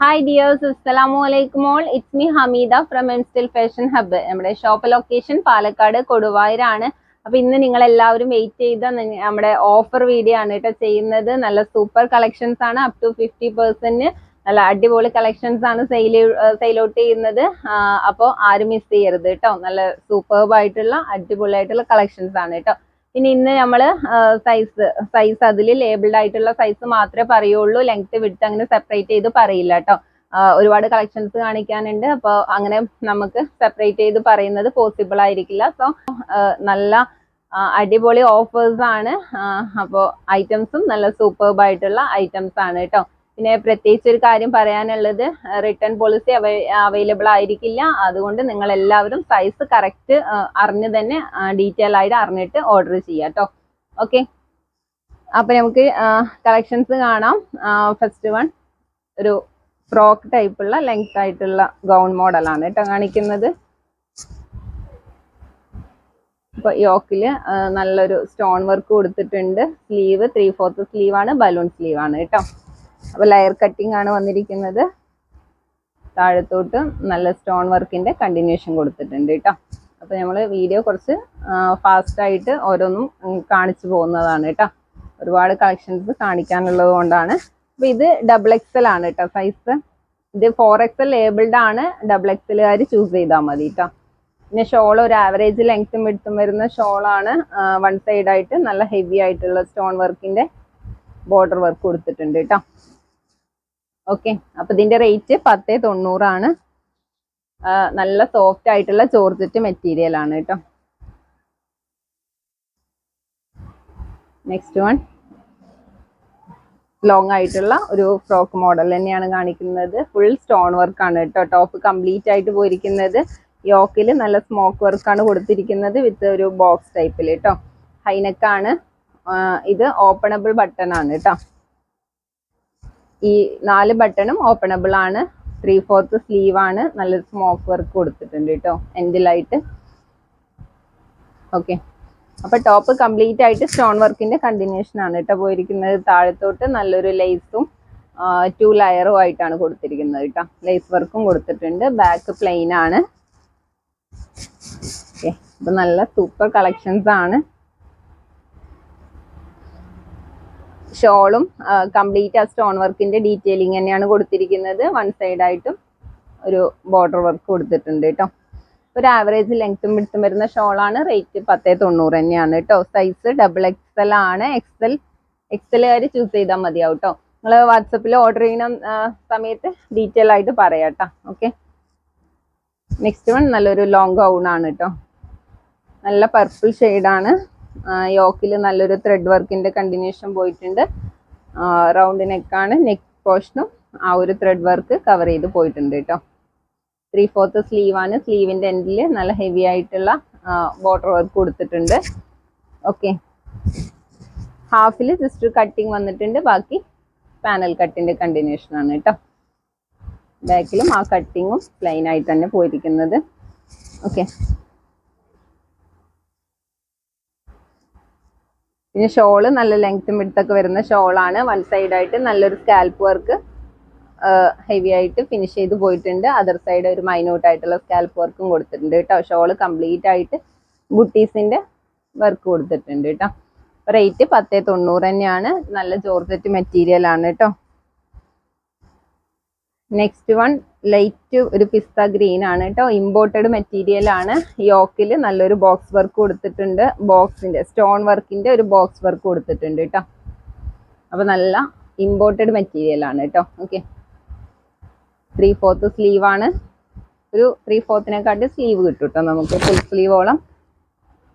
Hi dears, അസ്സലാമു അലൈക്കും all. It's me Hameeda from enstyle fashion hub. നമ്മുടെ ഷോപ്പ് ലൊക്കേഷൻ പാലക്കാട് കൊടുവായൂരാണ്. അപ്പൊ ഇന്ന് നിങ്ങൾ എല്ലാവരും വെയിറ്റ് ചെയ്ത നമ്മുടെ ഓഫർ വീഡിയോ ആണ് കേട്ടോ ചെയ്യുന്നത്. നല്ല സൂപ്പർ കളക്ഷൻസ് ആണ്. അപ് ടു 50% നല്ല അടിപൊളി കളക്ഷൻസ് ആണ് സെയിൽ ഔട്ട് ചെയ്യുന്നത്. അപ്പോൾ ആരും മിസ് ചെയ്യരുത് കേട്ടോ. നല്ല സൂപ്പർബ് ആയിട്ടുള്ള അടിപൊളിയായിട്ടുള്ള കളക്ഷൻസ് ആണ് കേട്ടോ. പിന്നെ ഇന്ന് നമ്മൾ സൈസ് അതിൽ ലേബിൾഡ് ആയിട്ടുള്ള സൈസ് മാത്രമേ പറയുള്ളൂ. ലെങ്ത് വിട്ട് അങ്ങനെ സെപ്പറേറ്റ് ചെയ്ത് പറയില്ല കേട്ടോ. ഒരുപാട് കളക്ഷൻസ് കാണിക്കാനുണ്ട്. അപ്പോൾ അങ്ങനെ നമുക്ക് സെപ്പറേറ്റ് ചെയ്ത് പറയുന്നത് പോസിബിൾ ആയിരിക്കില്ല. സോ നല്ല അടിപൊളി ഓഫേഴ്സ് ആണ്. അപ്പോൾ ഐറ്റംസും നല്ല സൂപ്പർബ് ആയിട്ടുള്ള ഐറ്റംസ് ആണ് കേട്ടോ. പിന്നെ പ്രത്യേകിച്ച് ഒരു കാര്യം പറയാനുള്ളത്, റിട്ടേൺ പോളിസി അവൈലബിൾ ആയിരിക്കില്ല. അതുകൊണ്ട് നിങ്ങൾ എല്ലാവരും സൈസ് കറക്റ്റ് അറിഞ്ഞ് തന്നെ ഡീറ്റെയിൽ ആയിട്ട് അറിഞ്ഞിട്ട് ഓർഡർ ചെയ്യാം കേട്ടോ. ഓക്കെ, അപ്പൊ നമുക്ക് കളക്ഷൻസ് കാണാം. ഫസ്റ്റ് വൺ ഒരു ഫ്രോക്ക് ടൈപ്പുള്ള ലെങ്ത് ആയിട്ടുള്ള ഗൗൺ മോഡലാണ് കേട്ടോ കാണിക്കുന്നത്. ഇപ്പൊ യോക്കില് നല്ലൊരു സ്റ്റോൺ വർക്ക് കൊടുത്തിട്ടുണ്ട്. സ്ലീവ് 3/4 സ്ലീവ് ആണ്, ബലൂൺ സ്ലീവ് ആണ് കേട്ടോ. അപ്പൊ ലെയർ കട്ടിംഗ് ആണ് വന്നിരിക്കുന്നത്. താഴത്തോട്ട് നല്ല സ്റ്റോൺ വർക്കിന്റെ കണ്ടിന്യൂഷൻ കൊടുത്തിട്ടുണ്ട് കേട്ടോ. അപ്പൊ നമ്മൾ വീഡിയോ കുറച്ച് ഫാസ്റ്റ് ആയിട്ട് ഓരോന്നും കാണിച്ചു പോകുന്നതാണ് കേട്ടോ. ഒരുപാട് കളക്ഷൻസ് കാണിക്കാനുള്ളത് കൊണ്ടാണ്. അപ്പൊ ഇത് XXL ആണ് കേട്ടോ സൈസ്. ഇത് 4XL ലേബിൾഡ് ആണ്. XXLകാർ ചൂസ് ചെയ്താൽ മതി കേട്ടോ. പിന്നെ ഷോൾ ഒരു ആവറേജ് ലെങ്ത്തും വിഡ്ത്തും വരുന്ന ഷോളാണ്. വൺ സൈഡ് ആയിട്ട് നല്ല ഹെവി ആയിട്ടുള്ള സ്റ്റോൺ വർക്കിന്റെ ബോർഡർ വർക്ക് കൊടുത്തിട്ടുണ്ട് കേട്ടോ. ഓക്കെ, അപ്പൊ ഇതിന്റെ റേറ്റ് 1090 ആണ്. നല്ല സോഫ്റ്റ് ആയിട്ടുള്ള ജോർജറ്റ് മെറ്റീരിയൽ ആണ് കേട്ടോ. നെക്സ്റ്റ് വൺ ലോങ് ആയിട്ടുള്ള ഒരു ഫ്രോക്ക് മോഡൽ തന്നെയാണ് കാണിക്കുന്നത്. ഫുൾ സ്റ്റോൺ വർക്ക് ആണ് കേട്ടോ. ടോപ്പ് കംപ്ലീറ്റ് ആയിട്ട് പോയിരിക്കുന്നത്. യോക്കിൽ നല്ല സ്മോക്ക് വർക്കാണ് കൊടുത്തിരിക്കുന്നത് വിത്ത് ഒരു ബോക്സ് ടൈപ്പിൽ കേട്ടോ. ഹൈനെക്കാണ്. ഇത് ഓപ്പണബിൾ ബട്ടൺ ആണ് കേട്ടോ. ഈ 4 ബട്ടണും ഓപ്പണബിൾ ആണ്. 3/4 സ്ലീവ് ആണ്. നല്ല സ്മോക്ക് വർക്ക് കൊടുത്തിട്ടുണ്ട് കേട്ടോ എൻഡിലായിട്ട്. ഓക്കെ, അപ്പൊ ടോപ്പ് കംപ്ലീറ്റ് ആയിട്ട് സ്റ്റോൺ വർക്കിന്റെ കണ്ടിന്യൂഷൻ ആണ് കേട്ടോ പോയിരിക്കുന്നത്. താഴത്തോട്ട് നല്ലൊരു ലേസും 2 ലെയറും ആയിട്ടാണ് കൊടുത്തിരിക്കുന്നത് കേട്ടോ. ലേസ് വർക്കും കൊടുത്തിട്ടുണ്ട്. ബാക്ക് പ്ലെയിൻ ആണ്. ഓക്കെ, അപ്പൊ നല്ല സൂപ്പർ കളക്ഷൻസ് ആണ്. ഷോളും കംപ്ലീറ്റ് ആ സ്റ്റോൺ വർക്കിന്റെ ഡീറ്റെയിലിംഗ് തന്നെയാണ് കൊടുത്തിരിക്കുന്നത്. വൺ സൈഡ് ആയിട്ടും ഒരു ബോർഡർ വർക്ക് കൊടുത്തിട്ടുണ്ട് കേട്ടോ. ഒരു ആവറേജ് ലെങ്ത്തും വിഡ്ത്തും വരുന്ന ഷോളാണ്. റേറ്റ് 1090 തന്നെയാണ് കേട്ടോ. സൈസ് XXL ആണ്. XLകാർ ചൂസ് ചെയ്താൽ മതിയാവും കേട്ടോ. നിങ്ങൾ വാട്സപ്പിൽ ഓർഡർ ചെയ്യുന്ന സമയത്ത് ഡീറ്റെയിൽ ആയിട്ട് പറയാം കേട്ടോ. ഓക്കെ, നെക്സ്റ്റ് വൺ നല്ലൊരു ലോങ് ഗൗൺ ആണ് കേട്ടോ. നല്ല പർപ്പിൾ ഷെയ്ഡാണ്. യോക്കിൽ നല്ലൊരു ത്രെഡ് വർക്കിന്റെ കണ്ടിന്യൂഷൻ പോയിട്ടുണ്ട്. റൗണ്ട് നെക്കാണ്. നെക്ക് പോർഷനും ആ ഒരു ത്രെഡ് വർക്ക് കവർ ചെയ്ത് പോയിട്ടുണ്ട് കേട്ടോ. 3/4 സ്ലീവ് ആണ്. സ്ലീവിന്റെ എൻഡിൽ നല്ല ഹെവി ആയിട്ടുള്ള ബോർഡർ വർക്ക് കൊടുത്തിട്ടുണ്ട്. ഓക്കെ, ഹാഫിൽ ജസ്റ്റ് കട്ടിങ് വന്നിട്ടുണ്ട്. ബാക്കി പാനൽ കട്ടിന്റെ കണ്ടിന്യൂഷൻ ആണ് കേട്ടോ. ബാക്കിലും ആ കട്ടിങ്ങും പ്ലെയിൻ ആയിട്ട് തന്നെ പോയിരിക്കുന്നത്. ഓക്കെ, പിന്നെ ഷോള് നല്ല ലെങ്ത്തും വിഡ്ത്തൊക്കെ വരുന്ന ഷോളാണ്. വൺ സൈഡ് ആയിട്ട് നല്ലൊരു സ്കാൽപ്പ് വർക്ക് ഹെവി ആയിട്ട് ഫിനിഷ് ചെയ്ത് പോയിട്ടുണ്ട്. അതർ സൈഡ് ഒരു മൈന്യൂട്ട് ആയിട്ടുള്ള സ്കാൽപ്പ് വർക്കും കൊടുത്തിട്ടുണ്ട് കേട്ടോ. ഷോള് കംപ്ലീറ്റ് ആയിട്ട് ബുട്ടീസിന്റെ വർക്ക് കൊടുത്തിട്ടുണ്ട് കേട്ടോ. റേറ്റ് 1090 തന്നെയാണ്. നല്ല ജോർജറ്റ് മെറ്റീരിയൽ ആണ് കേട്ടോ. നെക്സ്റ്റ് വൺ ലൈറ്റ് ഒരു പിസ്ത ഗ്രീൻ ആണ് കേട്ടോ. ഇമ്പോർട്ടഡ് മെറ്റീരിയൽ ആണ്. യോക്കിൽ നല്ലൊരു ബോക്സ് വർക്ക് കൊടുത്തിട്ടുണ്ട്. ബോക്സിന്റെ സ്റ്റോൺ വർക്കിന്റെ ഒരു ബോക്സ് വർക്ക് കൊടുത്തിട്ടുണ്ട് കേട്ടോ. അപ്പൊ നല്ല ഇമ്പോർട്ടഡ് മെറ്റീരിയൽ ആണ് കേട്ടോ. ഓക്കെ, 3/4 സ്ലീവ് ആണ്. ഒരു 3/4 സ്ലീവ് കിട്ടും കേട്ടോ. നമുക്ക് ഫുൾ സ്ലീവോളം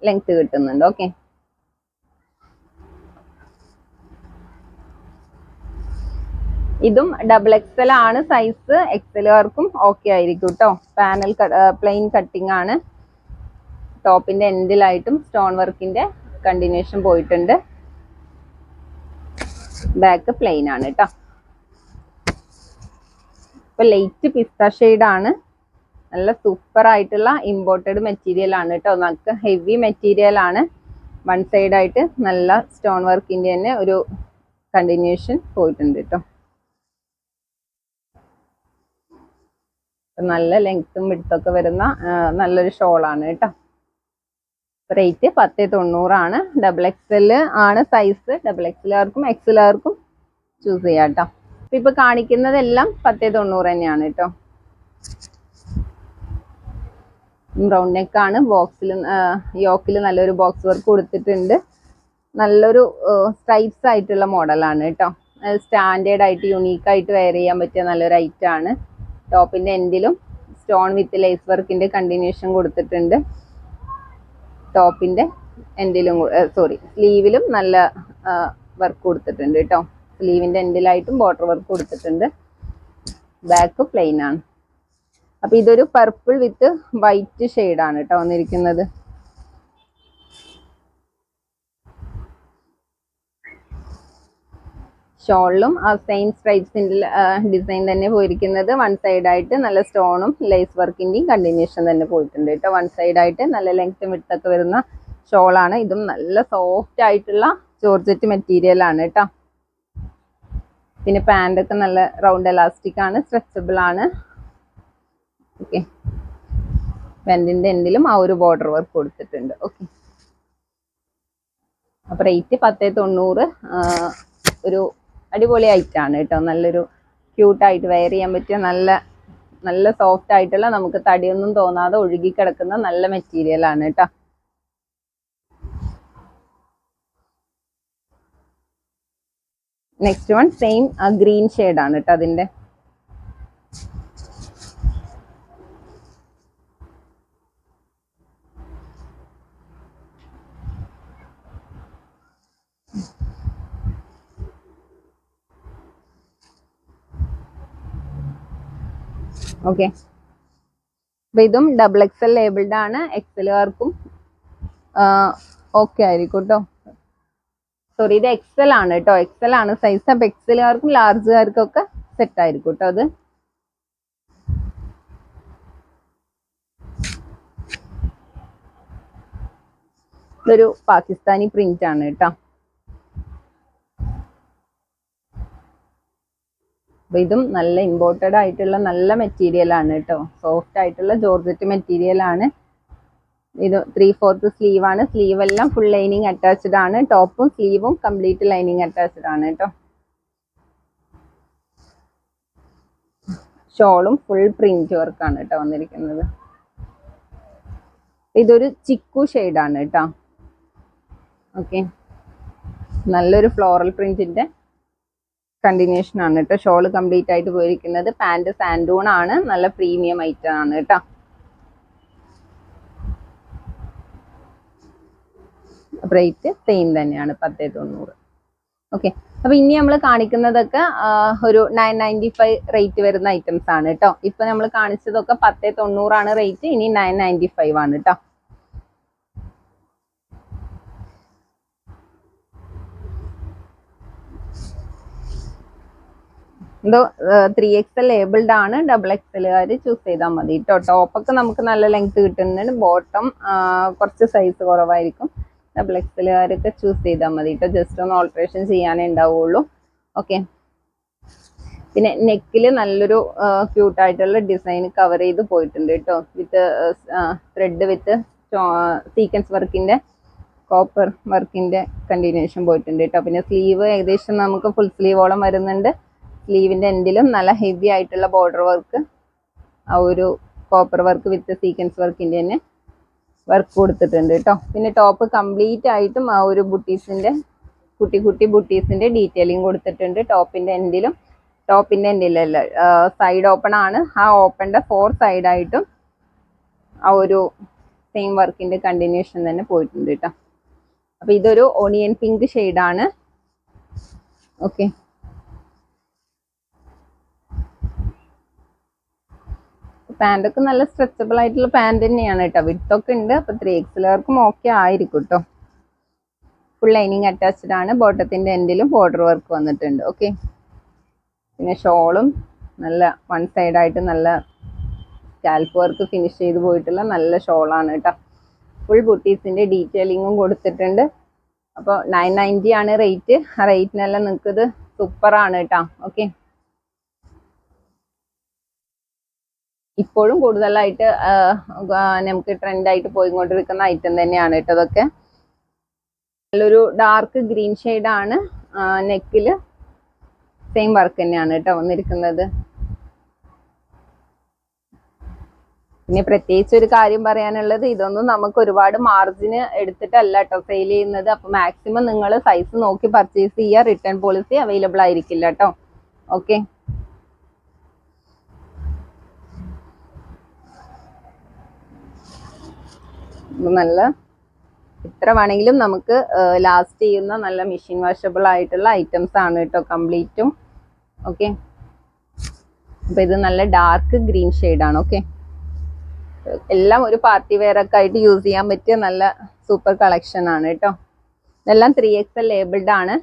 ലെങ്ത് കിട്ടുന്നുണ്ട്. ഓക്കെ, ഇതും XXL ആണ് സൈസ്. XLകാർക്കും ഓക്കെ ആയിരിക്കും കേട്ടോ. പാനൽ പ്ലെയിൻ കട്ടിംഗ് ആണ്. ടോപ്പിന്റെ എൻഡിലായിട്ടും സ്റ്റോൺ വർക്കിന്റെ കണ്ടിന്യൂഷൻ പോയിട്ടുണ്ട്. ബാക്ക് പ്ലെയിൻ ആണ് കേട്ടോ. ഇപ്പൊ ലൈറ്റ് പിസ്ത ഷെയ്ഡ് ആണ്. നല്ല സൂപ്പർ ആയിട്ടുള്ള ഇമ്പോർട്ടഡ് മെറ്റീരിയൽ ആണ് കേട്ടോ. നമുക്ക് ഹെവി മെറ്റീരിയൽ ആണ്. വൺ സൈഡ് ആയിട്ട് നല്ല സ്റ്റോൺ വർക്കിന്റെ തന്നെ ഒരു കണ്ടിന്യൂഷൻ പോയിട്ടുണ്ട് കേട്ടോ. നല്ല ലെങ്ത്തും വിഡ്ത്തൊക്കെ വരുന്ന നല്ലൊരു ഷോളാണ് കേട്ടോ. റേറ്റ് 1090 ഡബിൾ എക്സൽ ആണ് സൈസ്. ഡബിൾ എക്സലുകാർക്കും എക്സലുകാർക്കും ചൂസ് ചെയ്യാം കേട്ടോ. ഇപ്പൊ കാണിക്കുന്നതെല്ലാം 1090 തന്നെയാണ് കേട്ടോ. ബ്രൗൺ നെക്കാണ്. ബോക്സിൽ യോക്കിൽ നല്ലൊരു ബോക്സ് വർക്ക് കൊടുത്തിട്ടുണ്ട്. നല്ലൊരു സ്ട്രൈപ്സ് ആയിട്ടുള്ള മോഡലാണ് കേട്ടോ. സ്റ്റാൻഡേർഡ് ആയിട്ട് യുണീക്ക് ആയിട്ട് വെയർ ചെയ്യാൻ പറ്റിയ നല്ലൊരു ഐറ്റം ആണ്. ടോപ്പിന്റെ എൻഡിലും സ്റ്റോൺ വിത്ത് ലേസ് വർക്കിന്റെ കണ്ടിന്യൂഷൻ കൊടുത്തിട്ടുണ്ട്. ടോപ്പിന്റെ എൻഡിലും സ്ലീവിലും നല്ല വർക്ക് കൊടുത്തിട്ടുണ്ട് കേട്ടോ. സ്ലീവിന്റെ എൻഡിലായിട്ടും ബോർഡർ വർക്ക് കൊടുത്തിട്ടുണ്ട്. ബാക്ക് പ്ലെയിൻ ആണ്. അപ്പൊ ഇതൊരു പർപ്പിൾ വിത്ത് വൈറ്റ് ഷെയ്ഡാണ് കേട്ടോ വന്നിരിക്കുന്നത്. ഷോളിലും ആ സെയിം സ്ട്രൈപ്സിന്റെ ഡിസൈൻ തന്നെ പോയിരിക്കുന്നത്. വൺ സൈഡ് ആയിട്ട് നല്ല സ്റ്റോണും ലേസ് വർക്കിന്റെയും കണ്ടിന്യൂഷൻ തന്നെ പോയിട്ടുണ്ട് കേട്ടോ. വൺ സൈഡ് ആയിട്ട് നല്ല ലെങ്ത്തും വിഡ്ത്തൊക്കെ വരുന്ന ഷോളാണ്. ഇതും നല്ല സോഫ്റ്റ് ആയിട്ടുള്ള ജോർജറ്റ് മെറ്റീരിയൽ ആണ് കേട്ടോ. പിന്നെ പാൻ്റ് ഒക്കെ നല്ല റൗണ്ട് എലാസ്റ്റിക് ആണ്, സ്ട്രെച്ചബിൾ ആണ്. ഓക്കെ, പാൻറ്റിന്റെ എൻഡിലും ആ ഒരു ബോർഡർ വർക്ക് കൊടുത്തിട്ടുണ്ട്. ഓക്കെ, അപ്പൊ റേറ്റ് 1090. ഒരു അടിപൊളി ഐറ്റാണ് കേട്ടോ. നല്ലൊരു ക്യൂട്ടായിട്ട് വെയർ ചെയ്യാൻ പറ്റിയ നല്ല സോഫ്റ്റ് ആയിട്ടുള്ള, നമുക്ക് തടിയൊന്നും തോന്നാതെ ഒഴുകി കിടക്കുന്ന നല്ല മെറ്റീരിയൽ ആണ് കേട്ടോ. Next one same green shade ആണ് കേട്ടോ അതിന്റെ. ഓക്കെ, അപ്പൊ ഇതും ഡബിൾ എക്സൽ ലേബിൾഡ് ആണ്. എക്സലുകാർക്കും ഓക്കെ ആയിരിക്കും കേട്ടോ. സോറി, ഇത് എക്സൽ ആണ് കേട്ടോ. എക്സൽ ആണ് സൈസ്. അപ്പൊ എക്സലുകാർക്കും ലാർജുകാർക്കും ഒക്കെ സെറ്റ് ആയിരിക്കും കേട്ടോ അത്. ഇതൊരു പാകിസ്ഥാനി പ്രിന്റ് ആണ് കേട്ടോ. അപ്പൊ ഇതും നല്ല ഇമ്പോർട്ടഡ് ആയിട്ടുള്ള നല്ല മെറ്റീരിയൽ ആണ് കേട്ടോ. സോഫ്റ്റ് ആയിട്ടുള്ള ജോർജറ്റ് മെറ്റീരിയൽ ആണ്. ഇത് 3/4 സ്ലീവ് ആണ്. സ്ലീവ് എല്ലാം ഫുൾ ലൈനിങ് അറ്റാച്ച്ഡ് ആണ്. ടോപ്പും സ്ലീവും കംപ്ലീറ്റ് ലൈനിങ് അറ്റാച്ച്ഡ് ആണ് കേട്ടോ. ഷോളും ഫുൾ പ്രിന്റ് വർക്ക് ആണ് കേട്ടോ വന്നിരിക്കുന്നത്. ഇതൊരു ചിക്കു ഷെയ്ഡ് ആണ് കേട്ടോ. ഓക്കെ, നല്ലൊരു ഫ്ലോറൽ പ്രിന്റിന്റെ കണ്ടിന്യൂഷൻ ആണ് കേട്ടോ. ഷോള് കംപ്ലീറ്റ് ആയിട്ട് പോയിരിക്കുന്നത്. പാന്റ് സാൻഡൂൺ ആണ്. നല്ല പ്രീമിയം ഐറ്റം ആണ് കേട്ടോ. റേറ്റ് സെയിം തന്നെയാണ് 1090. ഓക്കെ, അപ്പൊ ഇനി നമ്മൾ കാണിക്കുന്നതൊക്കെ ഒരു 995 റേറ്റ് വരുന്ന ഐറ്റംസ് ആണ് കേട്ടോ. ഇപ്പൊ നമ്മൾ കാണിച്ചതൊക്കെ 1090 ആണ് റേറ്റ്. ഇനി 995 ആണ് കേട്ടോ. എന്തോ 3XL ലേബിൾഡ് ആണ്. ഡബിൾ എക്സലുകാർ ചൂസ് ചെയ്താൽ മതി കേട്ടോ. ടോപ്പൊക്കെ നമുക്ക് നല്ല ലെങ്ത് കിട്ടുന്നുണ്ട്. ബോട്ടം കുറച്ച് സൈസ് കുറവായിരിക്കും. ഡബിൾ എക്സലുകാരൊക്കെ ചൂസ് ചെയ്താൽ മതി കേട്ടോ. ജസ്റ്റ് ഒന്ന് ഓൾട്രേഷൻ ചെയ്യാനേ ഉണ്ടാവുള്ളൂ. ഓക്കെ, പിന്നെ നെക്കിൽ നല്ലൊരു ക്യൂട്ടായിട്ടുള്ള ഡിസൈൻ കവർ ചെയ്ത് പോയിട്ടുണ്ട് കേട്ടോ. വിത്ത് ത്രെഡ് വിത്ത് സീക്വൻസ് വർക്കിന്റെ കോപ്പർ വർക്കിന്റെ കണ്ടിന്യൂഷൻ പോയിട്ടുണ്ട് കേട്ടോ. പിന്നെ സ്ലീവ് ഏകദേശം നമുക്ക് ഫുൾ സ്ലീവോളം വരുന്നുണ്ട്. സ്ലീവിന്റെ എൻഡിലും നല്ല ഹെവി ആയിട്ടുള്ള ബോർഡർ വർക്ക്, ആ ഒരു കോപ്പർ വർക്ക് വിത്ത് സീക്വൻസ് വർക്കിന്റെ തന്നെ വർക്ക് കൊടുത്തിട്ടുണ്ട് കേട്ടോ. പിന്നെ ടോപ്പ് കംപ്ലീറ്റ് ആയിട്ടും ആ ഒരു ബുട്ടീസിന്റെ കുട്ടി കുട്ടി ബുട്ടീസിന്റെ ഡീറ്റെയിലിംഗ് കൊടുത്തിട്ടുണ്ട്. ടോപ്പിന്റെ എൻഡിലല്ല, സൈഡ് ഓപ്പൺ ആണ്. ആ ഓപ്പണിന്റെ 4 സൈഡായിട്ടും ആ ഒരു സെയിം വർക്കിന്റെ കണ്ടിന്യൂഷൻ തന്നെ പോയിട്ടുണ്ട് കേട്ടോ. അപ്പൊ ഇതൊരു ഓണിയൻ പിങ്ക് ഷെയ്ഡാണ്. ഓക്കെ, പാൻറ്റൊക്കെ നല്ല സ്ട്രെച്ചബിൾ ആയിട്ടുള്ള പാൻറ് തന്നെയാണ് കേട്ടോ. വിഡ്ത്തൊക്കെ ഉണ്ട്. അപ്പൊ 3XLകാർക്കും ഓക്കെ ആയിരിക്കും കേട്ടോ. ഫുൾ ലൈനിങ് അറ്റാച്ച്ഡ് ആണ്. ബോട്ടത്തിന്റെ എൻഡിലും ബോർഡർ വർക്ക് വന്നിട്ടുണ്ട്. ഓക്കെ, പിന്നെ ഷോളും നല്ല വൺ സൈഡ് ആയിട്ട് നല്ല സ്കാൽപ്പ് വർക്ക് ഫിനിഷ് ചെയ്ത് പോയിട്ടുള്ള നല്ല ഷോളാണ് കേട്ടോ. ഫുൾ ബുട്ടീസിന്റെ ഡീറ്റെയിലിങ്ങും കൊടുത്തിട്ടുണ്ട്. അപ്പോൾ 990 ആണ് റേറ്റ്. ആ റേറ്റിനെല്ലാം നിൽക്കുന്നത് സൂപ്പറാണ് കേട്ടോ. ഓക്കെ. ഇപ്പോഴും കൂടുതലായിട്ട് നമുക്ക് ട്രെൻഡായിട്ട് പോയിക്കൊണ്ടിരിക്കുന്ന ഐറ്റം തന്നെയാണ് കേട്ടോ അതൊക്കെ. നല്ലൊരു ഡാർക്ക് ഗ്രീൻ ഷെയ്ഡാണ്. നെക്കിൽ സെയിം വർക്ക് തന്നെയാണ് കേട്ടോ വന്നിരിക്കുന്നത്. പിന്നെ പ്രത്യേകിച്ച് ഒരു കാര്യം പറയാനുള്ളത്, ഇതൊന്നും നമുക്ക് ഒരുപാട് മാർജിന് എടുത്തിട്ടല്ല കേട്ടോ സെയിൽ ചെയ്യുന്നത്. അപ്പൊ മാക്സിമം നിങ്ങൾ സൈസ് നോക്കി പർച്ചേസ് ചെയ്യുക. റിട്ടേൺ പോളിസി അവൈലബിൾ ആയിരിക്കില്ല കേട്ടോ. ഓക്കെ, നല്ല എത്ര വേണമെങ്കിലും നമുക്ക് ലാസ്റ്റ് ചെയ്യുന്ന നല്ല മെഷീൻ വാഷബിൾ ആയിട്ടുള്ള ഐറ്റംസ് ആണ് കേട്ടോ കംപ്ലീറ്റും. ഓക്കെ, അപ്പൊ ഇത് നല്ല ഡാർക്ക് ഗ്രീൻ ഷെയ്ഡാണ്. ഓക്കെ, എല്ലാം ഒരു പാർട്ടി വെയർ ഒക്കെ ആയിട്ട് യൂസ് ചെയ്യാൻ പറ്റിയ നല്ല സൂപ്പർ കളക്ഷൻ ആണ് കേട്ടോ. ഇതെല്ലാം 3XL ലേബിൾഡ് ആണ്.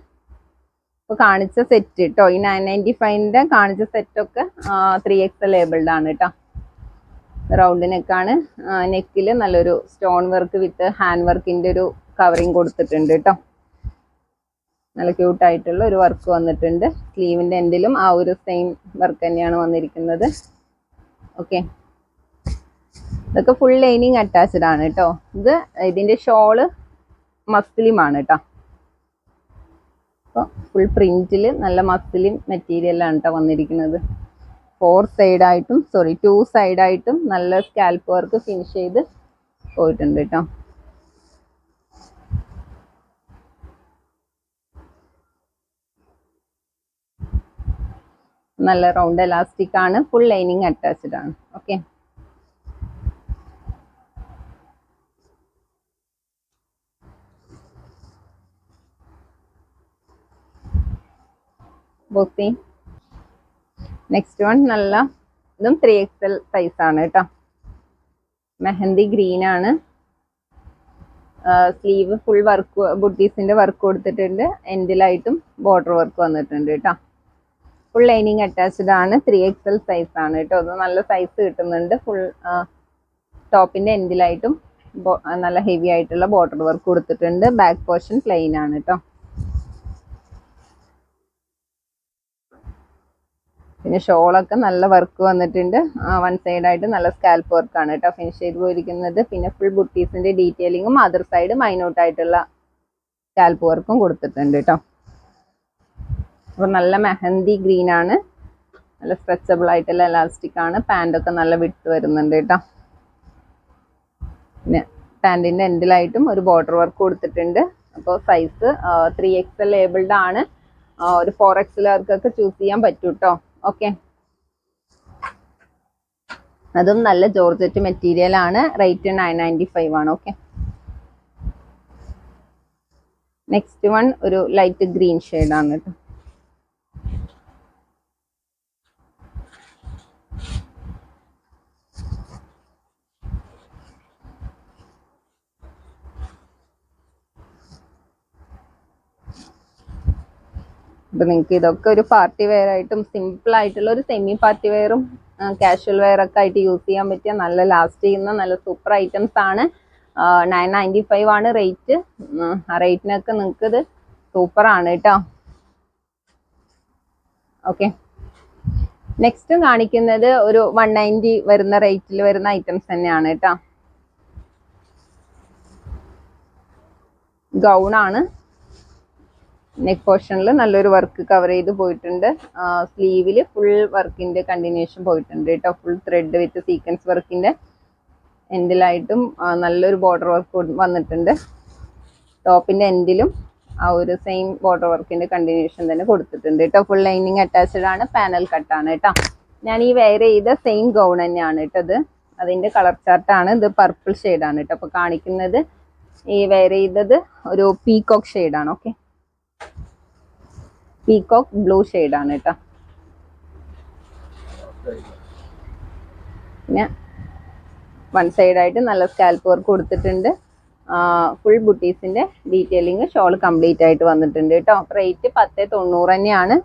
ഇപ്പൊ കാണിച്ച സെറ്റ് കേട്ടോ, ഈ 995 കാണിച്ച സെറ്റൊക്കെ 3XL ലേബിൾഡ് ആണ് കേട്ടോ. റൗണ്ട് നെക്കാണ്. നെക്കിൽ നല്ലൊരു സ്റ്റോൺ വർക്ക് വിത്ത് ഹാൻഡ് വർക്കിന്റെ ഒരു കവറിങ് കൊടുത്തിട്ടുണ്ട് കേട്ടോ. നല്ല ക്യൂട്ടായിട്ടുള്ള ഒരു വർക്ക് വന്നിട്ടുണ്ട്. സ്ലീവിന്റെ എൻഡിലും ആ ഒരു സെയിം വർക്ക് തന്നെയാണ് വന്നിരിക്കുന്നത്. ഓക്കെ, ഇതൊക്കെ ഫുൾ ലൈനിങ് അറ്റാച്ച്ഡ് ആണ് കേട്ടോ. ഇതിന്റെ ഷോള് മസ്ലിമാണ് കേട്ടോ. അപ്പോൾ ഫുൾ പ്രിന്റിൽ നല്ല മസ്ലിം മെറ്റീരിയലാണ് കേട്ടോ വന്നിരിക്കുന്നത്. 2 സൈഡായിട്ടും നല്ല സ്കാൽപ്പ് വർക്ക് ഫിനിഷ് ചെയ്ത് പോയിട്ടുണ്ട് കേട്ടോ. നല്ല റൗണ്ട് എലാസ്റ്റിക് ആണ്. ഫുൾ ലൈനിങ് അറ്റാച്ച്ഡ് ആണ്. Okay, boxy. നെക്സ്റ്റ് വൺ നല്ല ഇതും 3XL സൈസ് ആണ് കേട്ടോ. മെഹന്തി ഗ്രീൻ ആണ്. സ്ലീവ് ഫുൾ വർക്ക് ബുട്ടീസിന്റെ വർക്ക് കൊടുത്തിട്ടുണ്ട്. എൻഡിലായിട്ടും ബോർഡർ വർക്ക് വന്നിട്ടുണ്ട് കേട്ടോ. ഫുൾ ലൈനിങ് അറ്റാച്ച്ഡ് ആണ്. 3XL സൈസ് ആണ് കേട്ടോ. അത് നല്ല സൈസ് കിട്ടുന്നുണ്ട്. ഫുൾ ടോപ്പിന്റെ എൻഡിലായിട്ടും നല്ല ഹെവി ആയിട്ടുള്ള ബോർഡർ വർക്ക് കൊടുത്തിട്ടുണ്ട്. ബാക്ക് പോർഷൻ പ്ലെയിൻ ആണ് കേട്ടോ. പിന്നെ ഷോളൊക്കെ നല്ല വർക്ക് വന്നിട്ടുണ്ട്. 1 സൈഡായിട്ട് നല്ല സ്കാൽപ്പ് വർക്കാണ് കേട്ടോ ഫിനിഷ് ചെയ്ത് പോയിരിക്കുന്നത്. പിന്നെ ഫുൾ ബുട്ടീസിന്റെ ഡീറ്റെയിലിങ്ങും അതർ സൈഡ് മൈന്യൂട്ട് ആയിട്ടുള്ള സ്കാൽപ്പ് വർക്കും കൊടുത്തിട്ടുണ്ട് കേട്ടോ. അപ്പോൾ നല്ല മെഹന്തി ഗ്രീൻ ആണ്. നല്ല സ്ട്രെച്ചബിൾ ആയിട്ടുള്ള എലാസ്റ്റിക് ആണ്. പാൻറ്റൊക്കെ നല്ല വിട്ട് വരുന്നുണ്ട് കേട്ടോ. പിന്നെ പാൻറ്റിന്റെ എൻഡിലായിട്ടും ഒരു ബോർഡർ വർക്ക് കൊടുത്തിട്ടുണ്ട്. അപ്പോൾ സൈസ് 3XL ലേബിൾഡ് ആണ്. ഒരു 4XLർക്കൊക്കെ ചൂസ് ചെയ്യാൻ പറ്റും കേട്ടോ. ഓക്കെ, അതും നല്ല ജോർജറ്റ് മെറ്റീരിയൽ ആണ്. റേറ്റ് 995 ആണ്. ഓക്കെ, നെക്സ്റ്റ് വൺ ഒരു ലൈറ്റ് ഗ്രീൻ ഷെയ്ഡ് ആണ് കേട്ടോ. അപ്പൊ നിങ്ങൾക്ക് ഇതൊക്കെ ഒരു പാർട്ടി വെയർ ആയിട്ടും സിമ്പിൾ ആയിട്ടുള്ള ഒരു സെമി പാർട്ടി വെയറും കാഷ്വൽ വെയർ ഒക്കെ ആയിട്ട് യൂസ് ചെയ്യാൻ പറ്റിയ നല്ല ലാസ്റ്റ് ചെയ്യുന്ന നല്ല സൂപ്പർ ഐറ്റംസ് ആണ്. 995 ആണ് റേറ്റ്. ആ റേറ്റിനൊക്കെ നിങ്ങൾക്ക് ഇത് സൂപ്പർ ആണ് കേട്ടോ. ഓക്കെ, നെക്സ്റ്റ് കാണിക്കുന്നത് ഒരു 190 വരുന്ന റേറ്റിൽ വരുന്ന ഐറ്റംസ് തന്നെയാണ് കേട്ടോ. ഗൗൺ ആണ്. നെക്ക് പോർഷനിൽ നല്ലൊരു വർക്ക് കവർ ചെയ്ത് പോയിട്ടുണ്ട്. സ്ലീവിൽ ഫുൾ വർക്കിന്റെ കണ്ടിന്യൂഷൻ പോയിട്ടുണ്ട് കേട്ടോ. ഫുൾ ത്രെഡ് വിത്ത് സീക്വൻസ് വർക്കിന്റെ എൻഡിലായിട്ടും നല്ലൊരു ബോർഡർ വർക്ക് വന്നിട്ടുണ്ട്. ടോപ്പിന്റെ എൻഡിലും ആ ഒരു സെയിം ബോർഡർ വർക്കിന്റെ കണ്ടിന്യൂഷൻ തന്നെ കൊടുത്തിട്ടുണ്ട് കേട്ടോ. ഫുൾ ലൈനിങ് അറ്റാച്ച്ഡ് ആണ്. പാനൽ കട്ടാണ് കേട്ടോ. ഞാൻ ഈ വെയർ ചെയ്ത സെയിം ഗൗൺ തന്നെയാണ് കേട്ടോ. അതിന്റെ കളർ ചാർട്ടാണ്. ഇത് പർപ്പിൾ ഷെയ്ഡാണ് കേട്ടോ. അപ്പൊ കാണിക്കുന്നത് ഈ വെയർ ചെയ്തത് ഒരു പീകോക്ക് ഷെയ്ഡാണ്. ഓക്കെ, പീകോക്ക് ബ്ലൂ ഷെയ്ഡാണ് കേട്ടോ. പിന്നെ 1 സൈഡായിട്ട് നല്ല സ്കാൽപ്പ് വർക്ക് കൊടുത്തിട്ടുണ്ട്. ഫുൾ ബുട്ടീസിന്റെ ഡീറ്റെയിലിംഗ് ഷോൾ കംപ്ലീറ്റ് ആയിട്ട് വന്നിട്ടുണ്ട് കേട്ടോ. റേറ്റ് 1090 തന്നെയാണ്.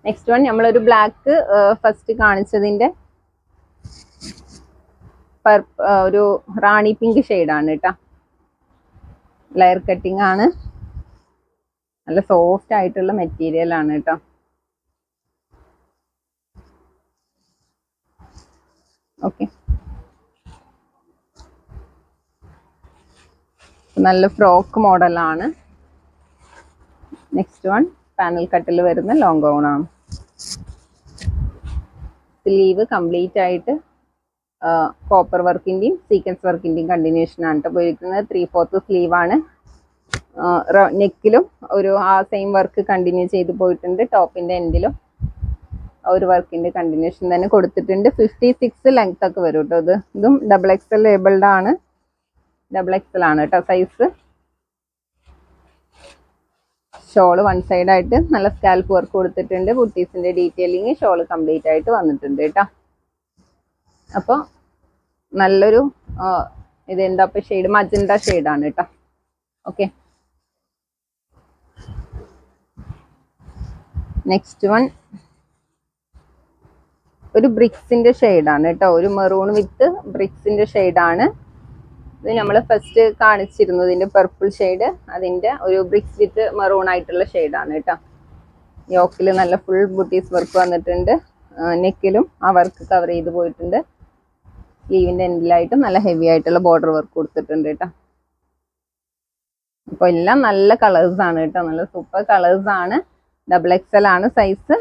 നെക്സ്റ്റ് വൺ നമ്മളൊരു ബ്ലാക്ക് ഫസ്റ്റ് കാണിച്ചതിന്റെ ഒരു റാണി പിങ്ക് ഷെയ്ഡാണ് കേട്ടോ. ലെയർ കട്ടിങ് ആണ്. നല്ല സോഫ്റ്റ് ആയിട്ടുള്ള മെറ്റീരിയൽ ആണ് കേട്ടോ. ഓക്കെ, നല്ല ഫ്രോക്ക് മോഡലാണ്. നെക്സ്റ്റ് വൺ പാനൽ കട്ടിൽ വരുന്ന ലോങ് ഗൗൺ ആണ്. സ്ലീവ് കംപ്ലീറ്റ് ആയിട്ട് കോപ്പർ വർക്കിന്റെയും സീക്വൻസ് വർക്കിന്റെയും കണ്ടിന്യൂഷൻ ആണ് കേട്ടോ പോയിരിക്കുന്നത്. 3/4 സ്ലീവ് ആണ്. നെക്കിലും ഒരു ആ സെയിം വർക്ക് കണ്ടിന്യൂ ചെയ്ത് പോയിട്ടുണ്ട്. ടോപ്പിന്റെ എൻഡിലും ഒരു വർക്കിന്റെ കണ്ടിന്യൂഷൻ തന്നെ കൊടുത്തിട്ടുണ്ട്. 56 ലെങ്ത് ഒക്കെ വരും കേട്ടോ. ഇതും XXL ലേബിൾഡ് ആണ്. XXL ആണ് കേട്ടോ സൈസ്. ഷോള് വൺ സൈഡ് ആയിട്ട് നല്ല സ്കാൽപ്പ് വർക്ക് കൊടുത്തിട്ടുണ്ട്. ബുട്ടീസിന്റെ ഡീറ്റെയിലിങ് ഷോള് കംപ്ലീറ്റ് ആയിട്ട് വന്നിട്ടുണ്ട് കേട്ടോ. അപ്പോൾ നല്ലൊരു ഇത് എന്താ ഷെയ്ഡ്, മജന്ത ഷെയ്ഡാണ് കേട്ടോ. ഓക്കെ, നെക്സ്റ്റ് വൺ ഒരു ബ്രിക്സിന്റെ ഷെയ്ഡാണ് കേട്ടോ. ഒരു മെറൂൺ വിത്ത് ബ്രിക്സിന്റെ ഷെയ്ഡാണ്. ഇത് നമ്മൾ ഫസ്റ്റ് കാണിച്ചിരുന്നു ഇതിന്റെ പർപ്പിൾ ഷെയ്ഡ്. അതിന്റെ ഒരു ബ്രിക്സ് വിത്ത് മെറൂൺ ആയിട്ടുള്ള ഷെയ്ഡാണ് കേട്ടോ. യോക്കിൽ നല്ല ഫുൾ ബുട്ടീസ് വർക്ക് വന്നിട്ടുണ്ട്. നെക്കിലും ആ വർക്ക് കവർ ചെയ്ത് പോയിട്ടുണ്ട്. സ്ലീവിന്റെ എൻഡിലായിട്ടും നല്ല ഹെവി ആയിട്ടുള്ള ബോർഡർ വർക്ക് കൊടുത്തിട്ടുണ്ട് കേട്ടോ. അപ്പോൾ എല്ലാം നല്ല കളേഴ്സ് ആണ് കേട്ടോ. നല്ല സൂപ്പർ കളേഴ്സ് ആണ്. XXL ആണ് സൈസ്.